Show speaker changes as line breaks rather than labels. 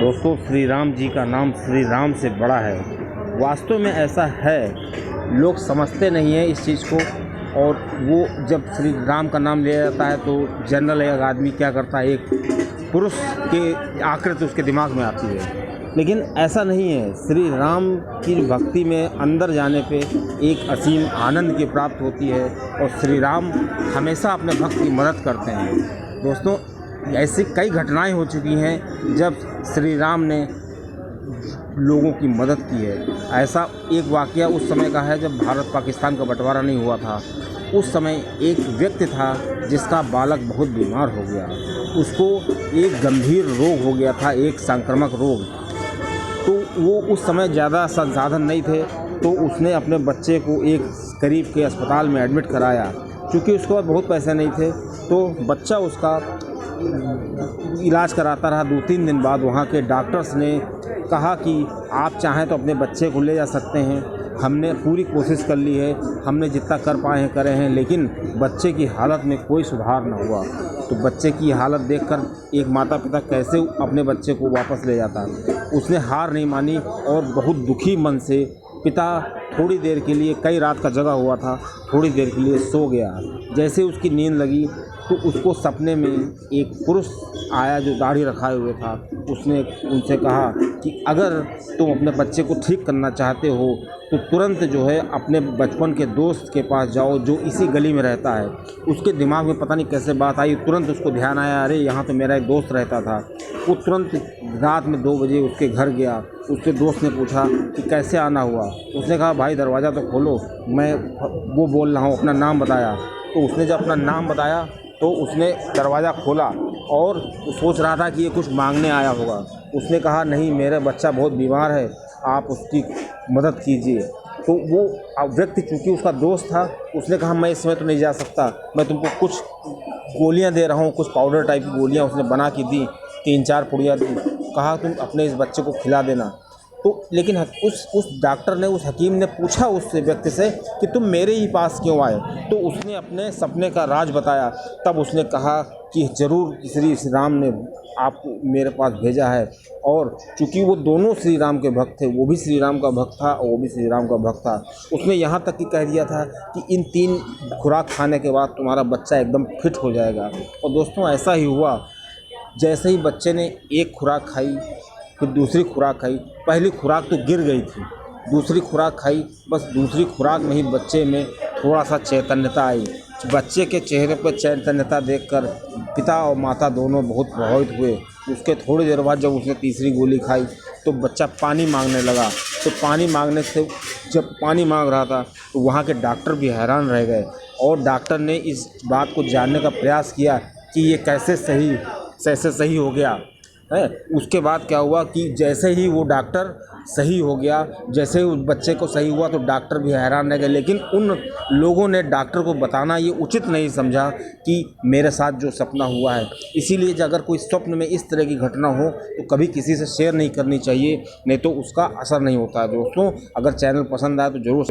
दोस्तों, श्री राम जी का नाम श्री राम से बड़ा है। वास्तव में ऐसा है, लोग समझते नहीं हैं इस चीज़ को। और वो जब श्री राम का नाम लिया जाता है तो जनरल एक आदमी क्या करता है, एक पुरुष की आकृति उसके दिमाग में आती है। लेकिन ऐसा नहीं है। श्री राम की भक्ति में अंदर जाने पे एक असीम आनंद की प्राप्त होती है और श्री राम हमेशा अपने भक्त की मदद करते हैं। दोस्तों, ऐसी कई घटनाएं हो चुकी हैं जब श्री राम ने लोगों की मदद की है। ऐसा एक वाक़या उस समय का है जब भारत पाकिस्तान का बंटवारा नहीं हुआ था। उस समय एक व्यक्ति था जिसका बालक बहुत बीमार हो गया। उसको एक गंभीर रोग हो गया था, एक संक्रामक रोग। तो वो उस समय ज़्यादा संसाधन नहीं थे, तो उसने अपने बच्चे को एक करीब के अस्पताल में एडमिट कराया। क्योंकि उसके पास बहुत पैसे नहीं थे, तो बच्चा उसका इलाज कराता रहा। 2-3 दिन बाद वहाँ के डॉक्टर्स ने कहा कि आप चाहें तो अपने बच्चे को ले जा सकते हैं। हमने पूरी कोशिश कर ली है, हमने जितना कर पाए हैं करे हैं, लेकिन बच्चे की हालत में कोई सुधार न हुआ। तो बच्चे की हालत देखकर एक माता पिता कैसे अपने बच्चे को वापस ले जाता। उसने हार नहीं मानी और बहुत दुखी मन से पिता थोड़ी देर के लिए, कई रात का जगा हुआ था, थोड़ी देर के लिए सो गया। जैसे उसकी नींद लगी तो उसको सपने में एक पुरुष आया जो दाढ़ी रखाए हुए था। उसने उनसे कहा कि अगर तुम अपने बच्चे को ठीक करना चाहते हो तो तुरंत जो है अपने बचपन के दोस्त के पास जाओ जो इसी गली में रहता है। उसके दिमाग में पता नहीं कैसे बात आई, तुरंत उसको ध्यान आया, अरे यहाँ तो मेरा एक दोस्त रहता था। वो तुरंत रात में 2 बजे उसके घर गया। उसके दोस्त ने पूछा कि कैसे आना हुआ। उसने कहा भाई दरवाज़ा तो खोलो, मैं वो बोल रहा हूँ। अपना नाम बताया। तो उसने जब अपना नाम बताया तो उसने दरवाज़ा खोला और वो सोच रहा था कि ये कुछ मांगने आया होगा। उसने कहा नहीं, मेरा बच्चा बहुत बीमार है, आप उसकी मदद कीजिए। तो वो व्यक्ति चूँकि उसका दोस्त था, उसने कहा मैं इस समय तो नहीं जा सकता, मैं तुमको कुछ गोलियां दे रहा हूँ, कुछ पाउडर टाइप की गोलियां उसने बना के दी। 3-4 पुड़िया दी। कहा तुम अपने इस बच्चे को खिला देना। तो लेकिन उस डॉक्टर ने, उस हकीम ने पूछा उस व्यक्ति से कि तुम मेरे ही पास क्यों आए। तो उसने अपने सपने का राज बताया। तब उसने कहा कि ज़रूर श्री राम ने आपको मेरे पास भेजा है। और चूँकि वो दोनों श्री राम के भक्त थे, वो भी श्री राम का भक्त था और वो भी श्री राम का भक्त था, उसने यहाँ तक कि कह दिया था कि इन 3 खुराक खाने के बाद तुम्हारा बच्चा एकदम फिट हो जाएगा। और दोस्तों, ऐसा ही हुआ। जैसे ही बच्चे ने एक खुराक खाई, फिर दूसरी खुराक खाई। पहली खुराक तो गिर गई थी, दूसरी खुराक खाई, बस दूसरी खुराक में ही बच्चे में थोड़ा सा चैतन्यता आई। बच्चे के चेहरे पर चैतन्यता देखकर पिता और माता दोनों बहुत प्रभावित हुए। उसके थोड़ी देर बाद जब उसने तीसरी गोली खाई तो बच्चा पानी मांगने लगा। तो पानी मांगने से, जब पानी मांग रहा था तो वहाँ के डॉक्टर भी हैरान रह गए। और डॉक्टर ने इस बात को जानने का प्रयास किया कि ये कैसे सही हो गया है। उसके बाद क्या हुआ कि जैसे ही वो डॉक्टर सही हो गया, जैसे ही उस बच्चे को सही हुआ तो डॉक्टर भी हैरान रह गए। लेकिन उन लोगों ने डॉक्टर को बताना ये उचित नहीं समझा कि मेरे साथ जो सपना हुआ है। इसीलिए अगर कोई स्वप्न में इस तरह की घटना हो तो कभी किसी से शेयर नहीं करनी चाहिए, नहीं तो उसका असर नहीं होता है। दोस्तों, अगर चैनल पसंद आए तो ज़रूर